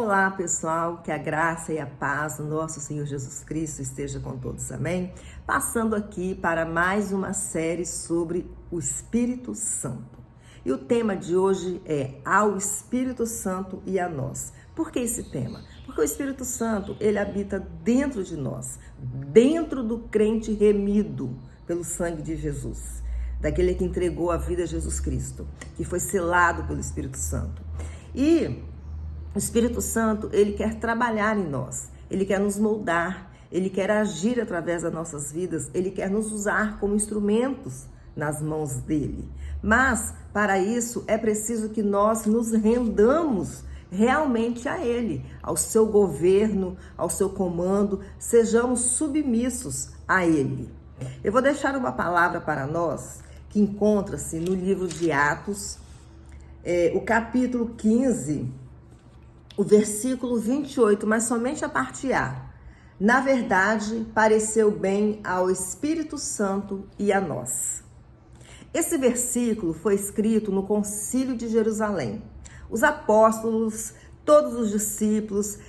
Olá, pessoal, que a graça e a paz do nosso Senhor Jesus Cristo esteja com todos, amém? Passando aqui para mais uma série sobre o Espírito Santo. E o tema de hoje é ao Espírito Santo e a nós. Por que esse tema? Porque o Espírito Santo, ele habita dentro de nós, dentro do crente remido pelo sangue de Jesus, daquele que entregou a vida a Jesus Cristo, que foi selado pelo Espírito Santo. E o Espírito Santo, ele quer trabalhar em nós, ele quer nos moldar, ele quer agir através das nossas vidas, ele quer nos usar como instrumentos nas mãos dele. Mas, para isso, é preciso que nós nos rendamos realmente a ele, ao seu governo, ao seu comando, sejamos submissos a ele. Eu vou deixar uma palavra para nós que encontra-se no livro de Atos, o capítulo 15, o versículo 28, mas somente a parte A. Na verdade, pareceu bem ao Espírito Santo e a nós. Esse versículo foi escrito no Concílio de Jerusalém. Os apóstolos, todos os discípulos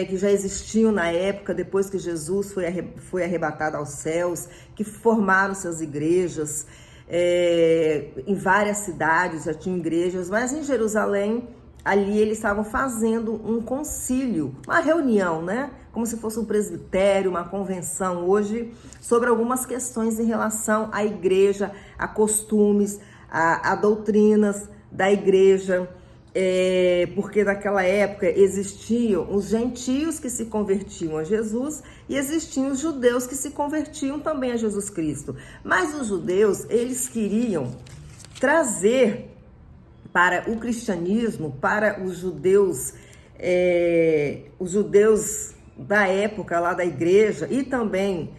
que já existiam na época, depois que Jesus foi arrebatado aos céus, que formaram suas igrejas, em várias cidades já tinham igrejas, mas em Jerusalém, ali eles estavam fazendo um concílio, uma reunião, né? Como se fosse um presbitério, uma convenção hoje, sobre algumas questões em relação à igreja, a costumes, a doutrinas da igreja, porque naquela época existiam os gentios que se convertiam a Jesus e existiam os judeus que se convertiam também a Jesus Cristo. Mas os judeus, eles queriam trazer para o cristianismo, para os judeus da época lá da igreja e também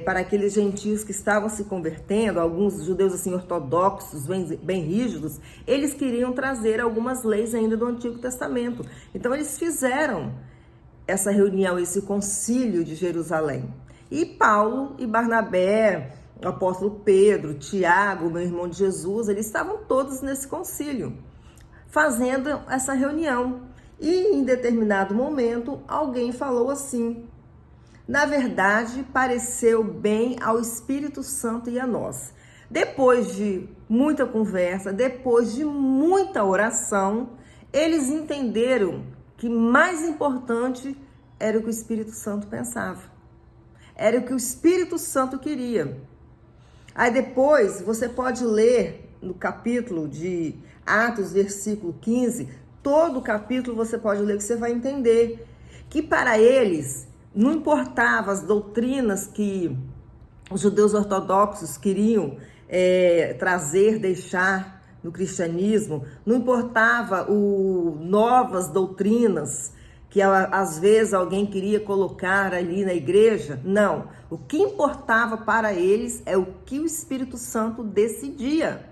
para aqueles gentios que estavam se convertendo, alguns judeus assim ortodoxos, bem rígidos, eles queriam trazer algumas leis ainda do Antigo Testamento. Então eles fizeram essa reunião, esse concílio de Jerusalém. E Paulo e Barnabé, o apóstolo Pedro, Tiago, meu irmão de Jesus, eles estavam todos nesse concílio, fazendo essa reunião. E em determinado momento, alguém falou assim: na verdade, pareceu bem ao Espírito Santo e a nós. Depois de muita conversa, depois de muita oração, eles entenderam que mais importante era o que o Espírito Santo pensava. Era o que o Espírito Santo queria. Aí depois você pode ler no capítulo de Atos, versículo 15, todo o capítulo você pode ler que você vai entender que para eles não importava as doutrinas que os judeus ortodoxos queriam trazer, deixar no cristianismo, não importava novas doutrinas que às vezes alguém queria colocar ali na igreja. Não, o que importava para eles é o que o Espírito Santo decidia.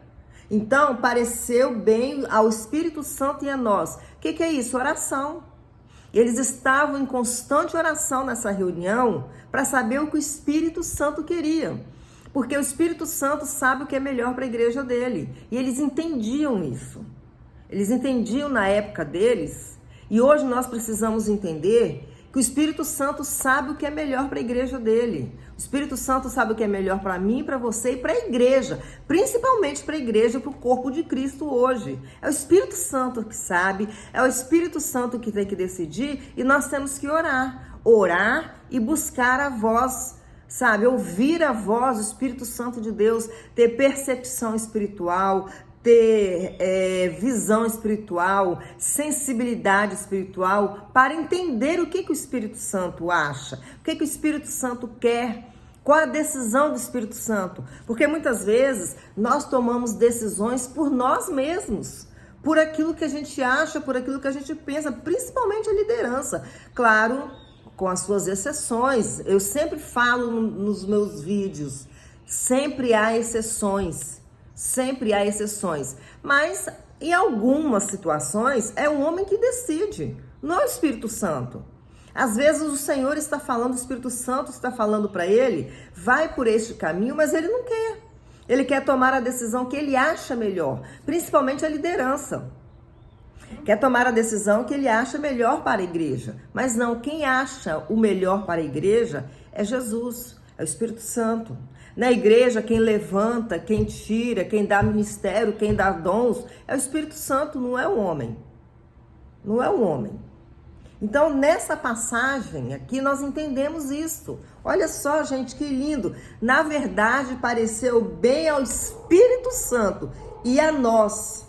Então, pareceu bem ao Espírito Santo e a nós. O que é isso? Oração. Eles estavam em constante oração nessa reunião para saber o que o Espírito Santo queria. Porque o Espírito Santo sabe o que é melhor para a igreja dele. E eles entendiam isso. Eles entendiam na época deles. E hoje nós precisamos entender que o Espírito Santo sabe o que é melhor para a igreja dele. O Espírito Santo sabe o que é melhor para mim, para você e para a igreja. Principalmente para a igreja, para o corpo de Cristo hoje. É o Espírito Santo que sabe, é o Espírito Santo que tem que decidir e nós temos que orar. Orar e buscar a voz, sabe? Ouvir a voz do Espírito Santo de Deus, ter percepção espiritual, ter visão espiritual, sensibilidade espiritual, para entender o que o Espírito Santo acha, o que o Espírito Santo quer, qual a decisão do Espírito Santo. Porque muitas vezes nós tomamos decisões por nós mesmos, por aquilo que a gente acha, por aquilo que a gente pensa, principalmente a liderança. Claro, com as suas exceções. Eu sempre falo nos meus vídeos, sempre há exceções. Sempre há exceções, mas em algumas situações é o homem que decide, não é o Espírito Santo. Às vezes o Senhor está falando, o Espírito Santo está falando para ele, vai por este caminho, mas ele não quer. Ele quer tomar a decisão que ele acha melhor, principalmente a liderança. Quer tomar a decisão que ele acha melhor para a igreja. Mas não, quem acha o melhor para a igreja é Jesus, é o Espírito Santo. Na igreja, quem levanta, quem tira, quem dá ministério, quem dá dons, é o Espírito Santo, não é o homem. Não é o homem. Então, nessa passagem aqui, nós entendemos isso. Olha só, gente, que lindo. Na verdade, pareceu bem ao Espírito Santo e a nós.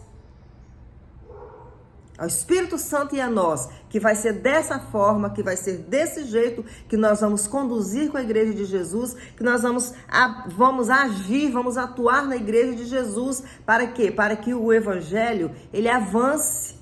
Ao Espírito Santo e a nós, que vai ser dessa forma, que vai ser desse jeito, que nós vamos conduzir com a igreja de Jesus, que nós vamos agir, vamos atuar na igreja de Jesus. Para quê? Para que o evangelho, ele avance,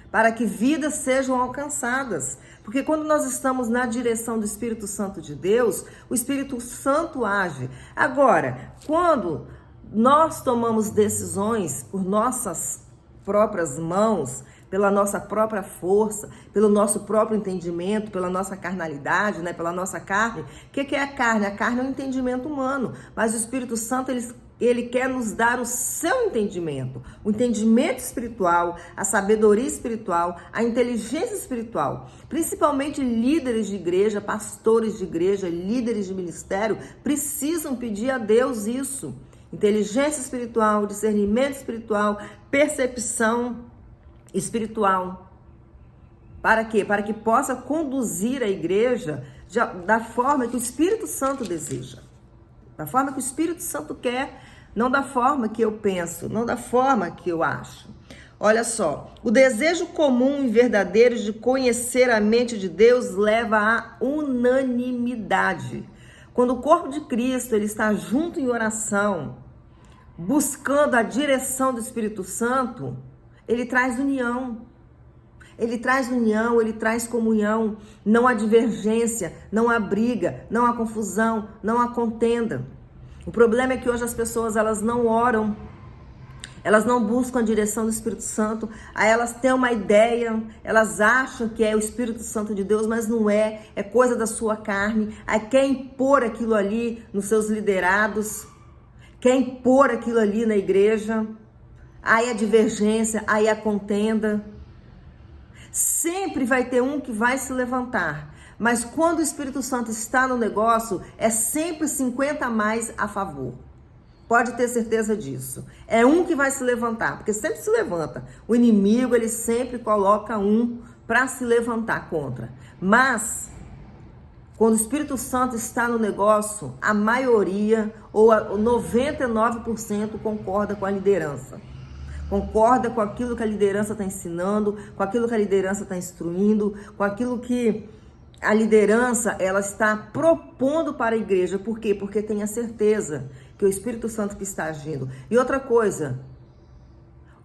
para que vidas sejam alcançadas. Porque quando nós estamos na direção do Espírito Santo de Deus, o Espírito Santo age. Agora, quando nós tomamos decisões por nossas próprias mãos, pela nossa própria força, pelo nosso próprio entendimento, pela nossa carnalidade, né, pela nossa carne. O que é a carne? A carne é um entendimento humano, mas o Espírito Santo, ele quer nos dar o seu entendimento, o entendimento espiritual, a sabedoria espiritual, a inteligência espiritual. Principalmente líderes de igreja, pastores de igreja, líderes de ministério, precisam pedir a Deus isso. Inteligência espiritual, discernimento espiritual, percepção espiritual. Para quê? Para que possa conduzir a igreja da forma que o Espírito Santo deseja. Da forma que o Espírito Santo quer, não da forma que eu penso, não da forma que eu acho. Olha só, o desejo comum e verdadeiro de conhecer a mente de Deus leva à unanimidade. Quando o corpo de Cristo ele está junto em oração, buscando a direção do Espírito Santo, ele traz união. Ele traz união, ele traz comunhão. Não há divergência, não há briga, não há confusão, não há contenda. O problema é que hoje as pessoas elas não oram, elas não buscam a direção do Espírito Santo. Aí elas têm uma ideia, elas acham que é o Espírito Santo de Deus, mas não é, é coisa da sua carne. Aí quer impor aquilo ali nos seus liderados, quer impor aquilo ali na igreja. Aí a divergência, aí a contenda. Sempre vai ter um que vai se levantar. Mas quando o Espírito Santo está no negócio, é sempre 50 a mais a favor. Pode ter certeza disso. É um que vai se levantar, porque sempre se levanta. O inimigo, ele sempre coloca um para se levantar contra. Mas, quando o Espírito Santo está no negócio, a maioria, ou 99% concorda com a liderança. Concorda com aquilo que a liderança está ensinando, com aquilo que a liderança está instruindo, com aquilo que a liderança ela está propondo para a igreja. Por quê? Porque tem a certeza que é o Espírito Santo que está agindo. E outra coisa,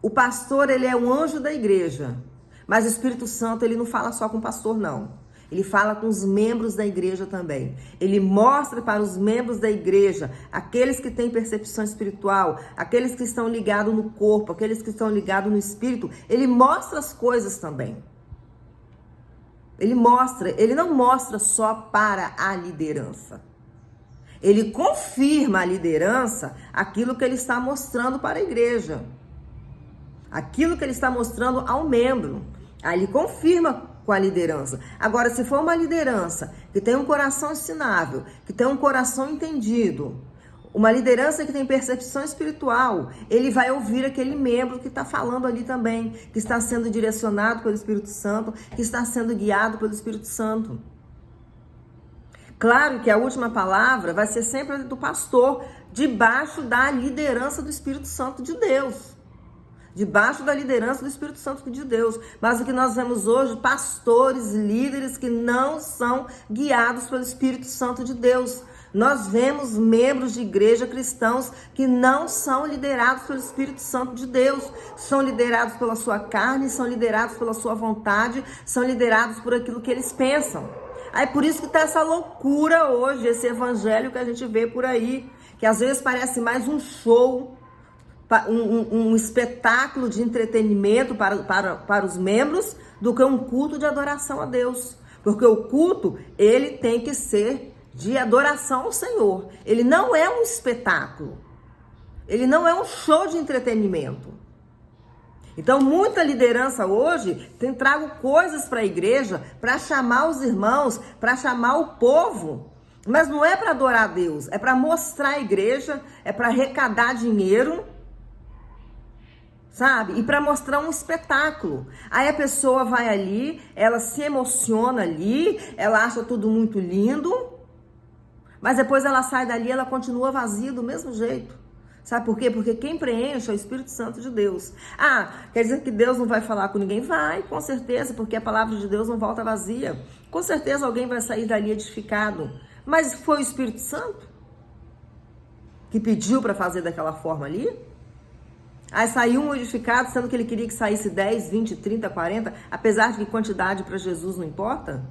o pastor ele é um anjo da igreja, mas o Espírito Santo ele não fala só com o pastor não. Ele fala com os membros da igreja também. Ele mostra para os membros da igreja, aqueles que têm percepção espiritual, aqueles que estão ligados no corpo, aqueles que estão ligados no espírito. Ele mostra as coisas também. Ele não mostra só para a liderança. Ele confirma a liderança aquilo que ele está mostrando para a igreja. Aquilo que ele está mostrando ao membro. Aí ele confirma com a liderança. Agora, se for uma liderança que tem um coração ensinável, que tem um coração entendido, uma liderança que tem percepção espiritual, ele vai ouvir aquele membro que está falando ali também, que está sendo direcionado pelo Espírito Santo, que está sendo guiado pelo Espírito Santo. Claro que a última palavra vai ser sempre do pastor, debaixo da liderança do Espírito Santo de Deus. Debaixo da liderança do Espírito Santo de Deus. Mas o que nós vemos hoje, pastores, líderes que não são guiados pelo Espírito Santo de Deus. Nós vemos membros de igreja cristãos que não são liderados pelo Espírito Santo de Deus. São liderados pela sua carne, são liderados pela sua vontade, são liderados por aquilo que eles pensam. Aí por isso que está essa loucura hoje, esse evangelho que a gente vê por aí, que às vezes parece mais um show, um espetáculo de entretenimento para os membros do que um culto de adoração a Deus. Porque o culto, ele tem que ser de adoração ao Senhor. Ele não é um espetáculo. Ele não é um show de entretenimento. Então, muita liderança hoje tem trago coisas para a igreja, para chamar os irmãos, para chamar o povo. Mas não é para adorar a Deus, é para mostrar a igreja, é para arrecadar dinheiro, sabe? E para mostrar um espetáculo. Aí a pessoa vai ali, ela se emociona ali, ela acha tudo muito lindo, mas depois ela sai dali e ela continua vazia do mesmo jeito. Sabe por quê? Porque quem preenche é o Espírito Santo de Deus. Ah, quer dizer que Deus não vai falar com ninguém? Vai, com certeza, porque a palavra de Deus não volta vazia. Com certeza alguém vai sair dali edificado. Mas foi o Espírito Santo que pediu para fazer daquela forma ali? Aí saiu um edificado, sendo que ele queria que saísse 10, 20, 30, 40, apesar de que quantidade para Jesus não importa?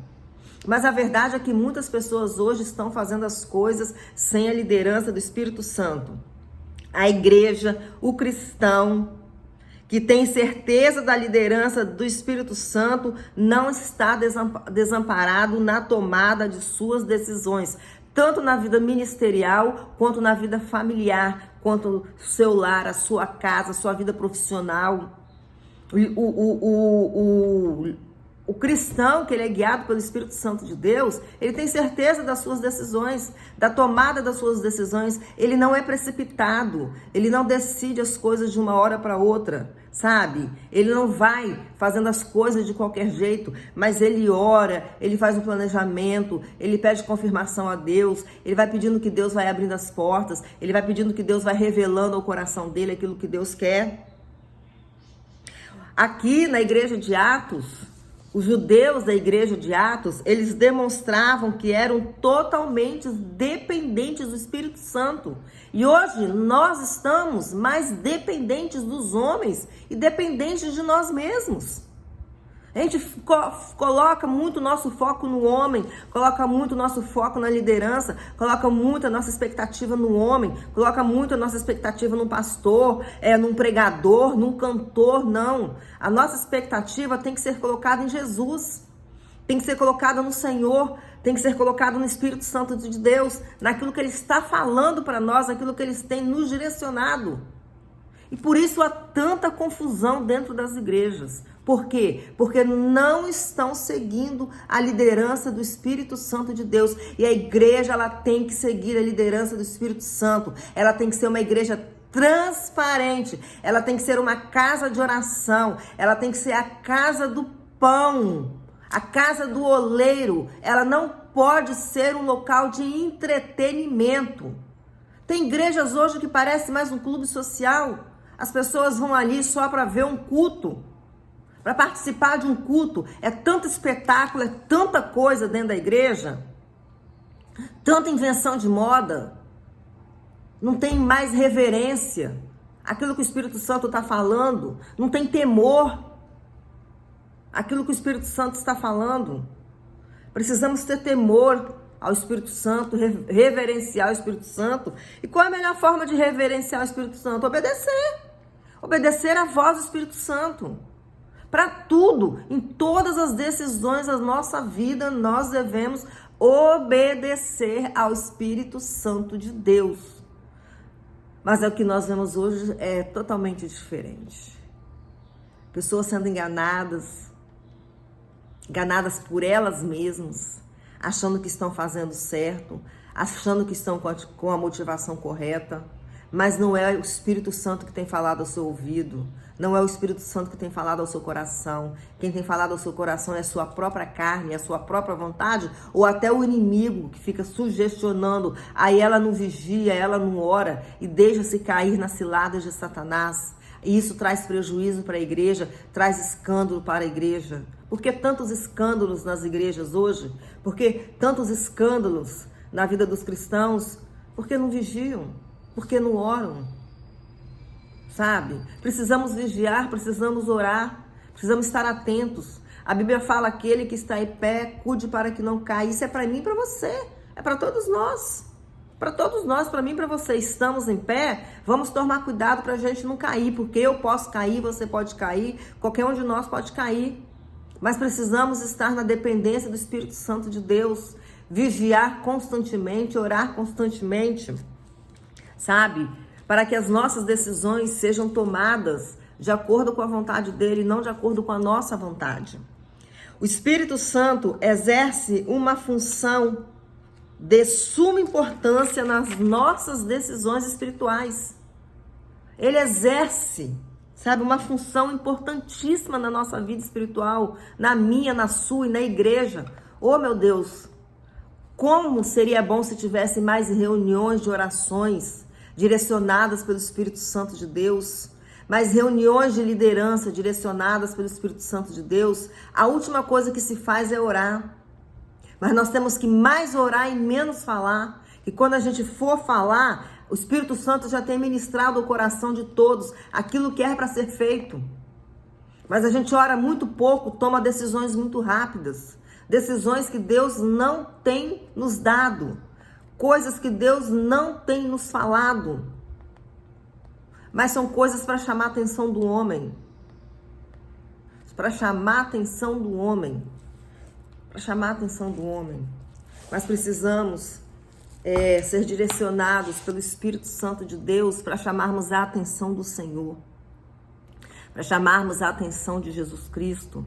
Mas a verdade é que muitas pessoas hoje estão fazendo as coisas sem a liderança do Espírito Santo. A igreja, o cristão, que tem certeza da liderança do Espírito Santo, não está desamparado na tomada de suas decisões, tanto na vida ministerial, quanto na vida familiar, quanto no seu lar, a sua casa, a sua vida profissional. O cristão, que ele é guiado pelo Espírito Santo de Deus, ele tem certeza das suas decisões, da tomada das suas decisões. Ele não é precipitado, ele não decide as coisas de uma hora para outra, sabe? Ele não vai fazendo as coisas de qualquer jeito, mas ele ora, ele faz um planejamento, ele pede confirmação a Deus, ele vai pedindo que Deus vai abrindo as portas, ele vai pedindo que Deus vai revelando ao coração dele aquilo que Deus quer. Aqui na igreja de Atos, os judeus da igreja de Atos, eles demonstravam que eram totalmente dependentes do Espírito Santo. E hoje nós estamos mais dependentes dos homens e dependentes de nós mesmos. A gente coloca muito o nosso foco no homem, coloca muito o nosso foco na liderança, coloca muito a nossa expectativa no homem, coloca muito a nossa expectativa num pastor, num pregador, num cantor, não. A nossa expectativa tem que ser colocada em Jesus, tem que ser colocada no Senhor, tem que ser colocada no Espírito Santo de Deus, naquilo que Ele está falando para nós, naquilo que Ele tem nos direcionado. E por isso há tanta confusão dentro das igrejas. Por quê? Porque não estão seguindo a liderança do Espírito Santo de Deus. E a igreja, ela tem que seguir a liderança do Espírito Santo. Ela tem que ser uma igreja transparente. Ela tem que ser uma casa de oração. Ela tem que ser a casa do pão. A casa do oleiro. Ela não pode ser um local de entretenimento. Tem igrejas hoje que parece mais um clube social. As pessoas vão ali só para ver um culto, para participar de um culto. É tanto espetáculo, é tanta coisa dentro da igreja, tanta invenção de moda. Não tem mais reverência. Aquilo que o Espírito Santo está falando, não tem temor. Aquilo que o Espírito Santo está falando. Precisamos ter temor ao Espírito Santo, reverenciar o Espírito Santo. E qual é a melhor forma de reverenciar o Espírito Santo? Obedecer. Obedecer à voz do Espírito Santo. Para tudo, em todas as decisões da nossa vida, nós devemos obedecer ao Espírito Santo de Deus. Mas o que nós vemos hoje é totalmente diferente. Pessoas sendo enganadas por elas mesmas, achando que estão fazendo certo, achando que estão com a motivação correta. Mas não é o Espírito Santo que tem falado ao seu ouvido, não é o Espírito Santo que tem falado ao seu coração. Quem tem falado ao seu coração é a sua própria carne, é a sua própria vontade, ou até o inimigo que fica sugestionando. Aí ela não vigia, ela não ora e deixa-se cair nas ciladas de Satanás. E isso traz prejuízo para a igreja, traz escândalo para a igreja. Por que tantos escândalos nas igrejas hoje? Por que tantos escândalos na vida dos cristãos? Porque não vigiam. Porque não oram, sabe? Precisamos vigiar, precisamos orar, precisamos estar atentos. A Bíblia fala: aquele que está em pé, cuide para que não caia. Isso é para mim e para você, é para todos nós. Para todos nós, para mim e para você. Estamos em pé, vamos tomar cuidado para a gente não cair, porque eu posso cair, você pode cair, qualquer um de nós pode cair. Mas precisamos estar na dependência do Espírito Santo de Deus, vigiar constantemente, orar constantemente, sabe? Para que as nossas decisões sejam tomadas de acordo com a vontade dele, não de acordo com a nossa vontade. O Espírito Santo exerce uma função de suma importância nas nossas decisões espirituais. Ele exerce, sabe, uma função importantíssima na nossa vida espiritual, na minha, na sua e na igreja. Oh, meu Deus, como seria bom se tivesse mais reuniões de orações direcionadas pelo Espírito Santo de Deus, mais reuniões de liderança direcionadas pelo Espírito Santo de Deus. A última coisa que se faz é orar. Mas nós temos que mais orar e menos falar. E quando a gente for falar, o Espírito Santo já tem ministrado o coração de todos aquilo que é para ser feito. Mas a gente ora muito pouco, toma decisões muito rápidas. Decisões que Deus não tem nos dado. Coisas que Deus não tem nos falado. Mas são coisas para chamar a atenção do homem. Para chamar a atenção do homem. Para chamar a atenção do homem. Nós precisamos ser direcionados pelo Espírito Santo de Deus para chamarmos a atenção do Senhor. Para chamarmos a atenção de Jesus Cristo.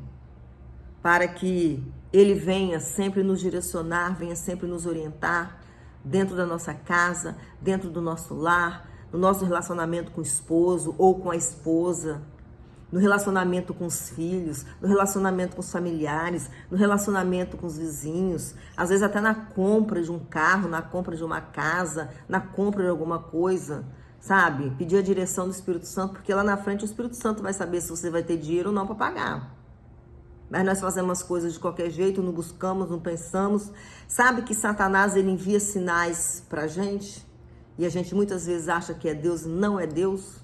Para que Ele venha sempre nos direcionar, venha sempre nos orientar dentro da nossa casa, dentro do nosso lar, no nosso relacionamento com o esposo ou com a esposa, no relacionamento com os filhos, no relacionamento com os familiares, no relacionamento com os vizinhos, às vezes até na compra de um carro, na compra de uma casa, na compra de alguma coisa, sabe? Pedir a direção do Espírito Santo, porque lá na frente o Espírito Santo vai saber se você vai ter dinheiro ou não para pagar. Mas nós fazemos as coisas de qualquer jeito, não buscamos, não pensamos. Sabe que Satanás, ele envia sinais pra gente? E a gente muitas vezes acha que é Deus, não é Deus.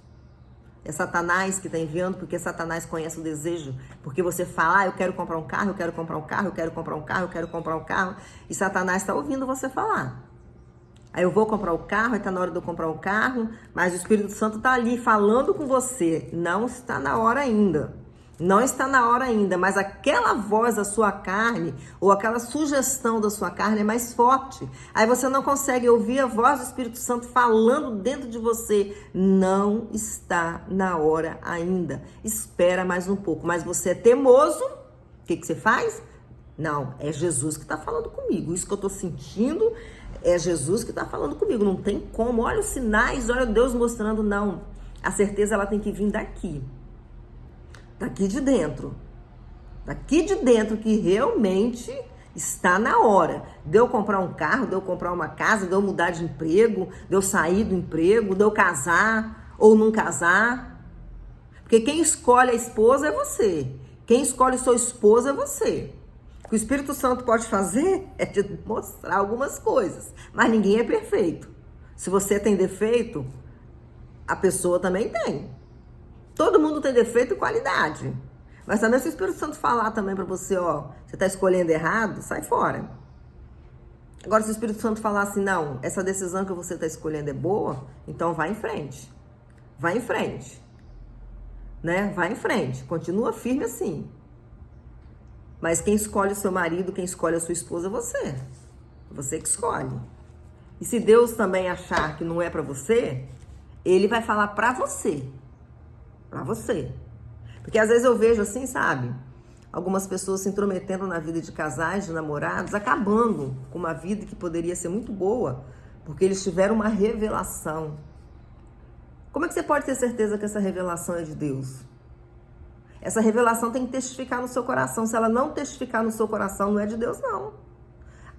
É Satanás que está enviando, porque Satanás conhece o desejo. Porque você fala, eu quero comprar um carro, eu quero comprar um carro, eu quero comprar um carro, eu quero comprar um carro. E Satanás está ouvindo você falar. Aí eu vou comprar o carro, aí está na hora de eu comprar o carro, mas o Espírito Santo está ali falando com você. Não está na hora ainda. Não está na hora ainda, mas aquela voz da sua carne, ou aquela sugestão da sua carne é mais forte. Aí você não consegue ouvir a voz do Espírito Santo falando dentro de você. Não está na hora ainda. Espera mais um pouco. Mas você é teimoso, o que você faz? Não, é Jesus que está falando comigo. Isso que eu estou sentindo é Jesus que está falando comigo. Não tem como. Olha os sinais, olha Deus mostrando. Não, a certeza ela tem que vir daqui. Daqui de dentro que realmente está na hora de eu comprar um carro, de eu comprar uma casa, de eu mudar de emprego, de eu sair do emprego, de eu casar ou não casar. Porque quem escolhe a esposa é você. Quem escolhe sua esposa é você. O que o Espírito Santo pode fazer é te mostrar algumas coisas, mas ninguém é perfeito. Se você tem defeito, a pessoa também tem. Todo mundo tem defeito e qualidade. Mas também se o Espírito Santo falar também pra você, ó, você tá escolhendo errado, sai fora. Agora, se o Espírito Santo falar assim, não, essa decisão que você tá escolhendo é boa, então vai em frente. Vai em frente. Né? Vai em frente. Continua firme assim. Mas quem escolhe o seu marido, quem escolhe a sua esposa é você. Você que escolhe. E se Deus também achar que não é pra você, Ele vai falar pra você. Pra você. Porque às vezes eu vejo assim, sabe? Algumas pessoas se intrometendo na vida de casais, de namorados, acabando com uma vida que poderia ser muito boa, porque eles tiveram uma revelação. Como é que você pode ter certeza que essa revelação é de Deus? Essa revelação tem que testificar no seu coração. Se ela não testificar no seu coração, não é de Deus, não.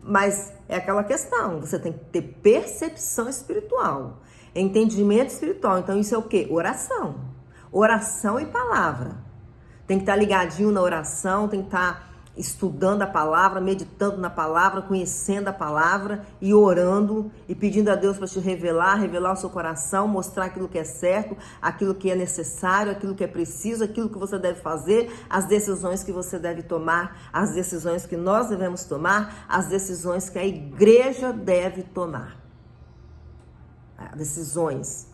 Mas é aquela questão, você tem que ter percepção espiritual, entendimento espiritual. Então isso é o quê? Oração. Oração e palavra. Tem que estar ligadinho na oração, tem que estar estudando a palavra, meditando na palavra, conhecendo a palavra e orando e pedindo a Deus para te revelar o seu coração, mostrar aquilo que é certo, aquilo que é necessário, aquilo que é preciso, aquilo que você deve fazer, as decisões que você deve tomar, as decisões que nós devemos tomar, as decisões que a igreja deve tomar. Decisões.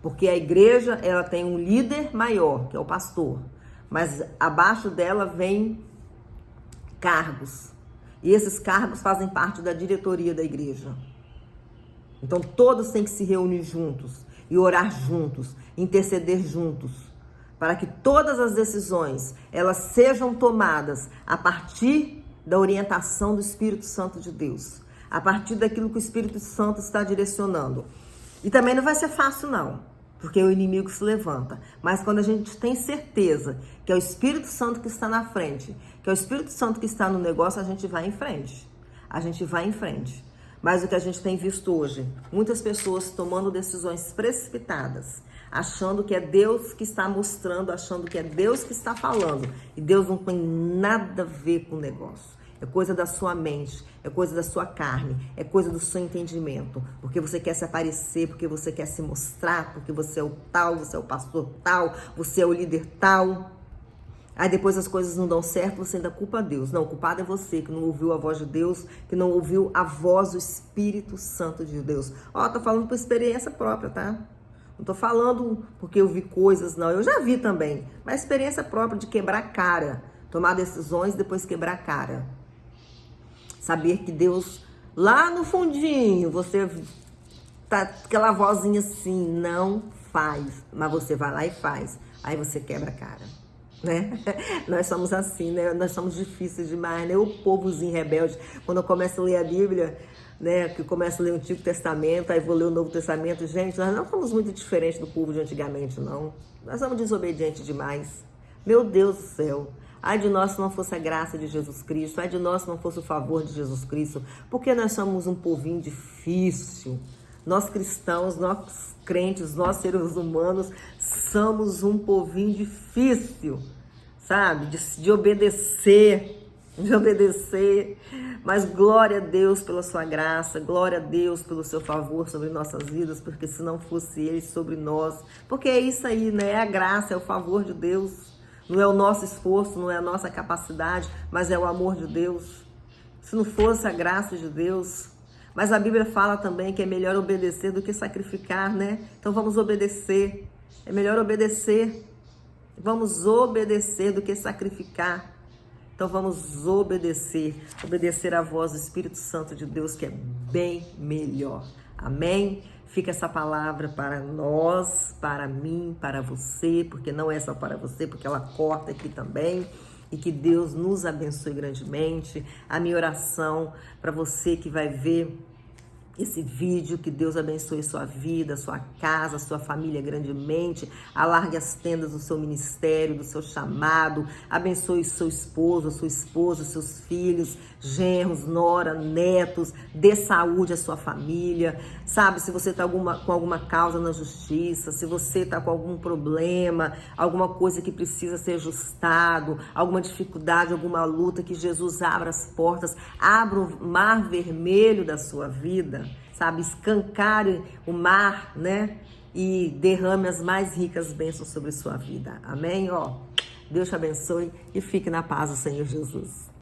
Porque a igreja, ela tem um líder maior, que é o pastor. Mas abaixo dela vem cargos. E esses cargos fazem parte da diretoria da igreja. Então todos têm que se reunir juntos e orar juntos, interceder juntos, para que todas as decisões elas sejam tomadas a partir da orientação do Espírito Santo de Deus, a partir daquilo que o Espírito Santo está direcionando. E também não vai ser fácil não, porque o inimigo se levanta. Mas quando a gente tem certeza que é o Espírito Santo que está na frente, que é o Espírito Santo que está no negócio, a gente vai em frente. A gente vai em frente. Mas o que a gente tem visto hoje, muitas pessoas tomando decisões precipitadas, achando que é Deus que está mostrando, achando que é Deus que está falando. E Deus não tem nada a ver com o negócio. É coisa da sua mente, é coisa da sua carne, é coisa do seu entendimento. Porque você quer se aparecer, porque você quer se mostrar, porque você é o tal, você é o pastor tal, você é o líder tal. Aí depois as coisas não dão certo, você ainda culpa Deus. Não, o culpado é você que não ouviu a voz de Deus, que não ouviu a voz do Espírito Santo de Deus. Ó, tô falando por experiência própria, tá? Não tô falando porque eu vi coisas, não. Eu já vi também, mas experiência própria de quebrar a cara. Tomar decisões e depois quebrar a cara. Saber que Deus, lá no fundinho, você tá aquela vozinha assim, não faz. Mas você vai lá e faz. Aí você quebra a cara. Né? Nós somos assim, né? Nós somos difíceis demais, né? O povozinho rebelde, quando eu começo a ler a Bíblia, né? Que eu começo a ler o Antigo Testamento, aí vou ler o Novo Testamento, gente, nós não somos muito diferentes do povo de antigamente, não. Nós somos desobedientes demais. Meu Deus do céu. Ai de nós se não fosse a graça de Jesus Cristo, ai de nós se não fosse o favor de Jesus Cristo, porque nós somos um povinho difícil. Nós cristãos, nós crentes, nós seres humanos, somos um povinho difícil, sabe? De obedecer, Mas glória a Deus pela sua graça, glória a Deus pelo seu favor sobre nossas vidas, porque se não fosse Ele sobre nós, porque é isso aí, né? É a graça, é o favor de Deus, não é o nosso esforço, não é a nossa capacidade, mas é o amor de Deus. Se não fosse a graça de Deus... Mas a Bíblia fala também que é melhor obedecer do que sacrificar, né? Então vamos obedecer. É melhor obedecer. Vamos obedecer do que sacrificar. Então vamos obedecer. Obedecer à voz do Espírito Santo de Deus, que é bem melhor. Amém? Fica essa palavra para nós, para mim, para você, porque não é só para você, porque ela corta aqui também. E que Deus nos abençoe grandemente. A minha oração para você que vai ver esse vídeo, que Deus abençoe sua vida, sua casa, sua família grandemente, alargue as tendas do seu ministério, do seu chamado, abençoe seu esposo, sua esposa, seus filhos, genros, nora, netos, dê saúde à sua família, sabe, se você está com alguma causa na justiça, se você está com algum problema, alguma coisa que precisa ser ajustado, alguma dificuldade, alguma luta, que Jesus abra as portas, abra o mar vermelho da sua vida, sabe, escancare o mar, né, e derrame as mais ricas bênçãos sobre sua vida, amém? Ó, Deus te abençoe e fique na paz do Senhor Jesus.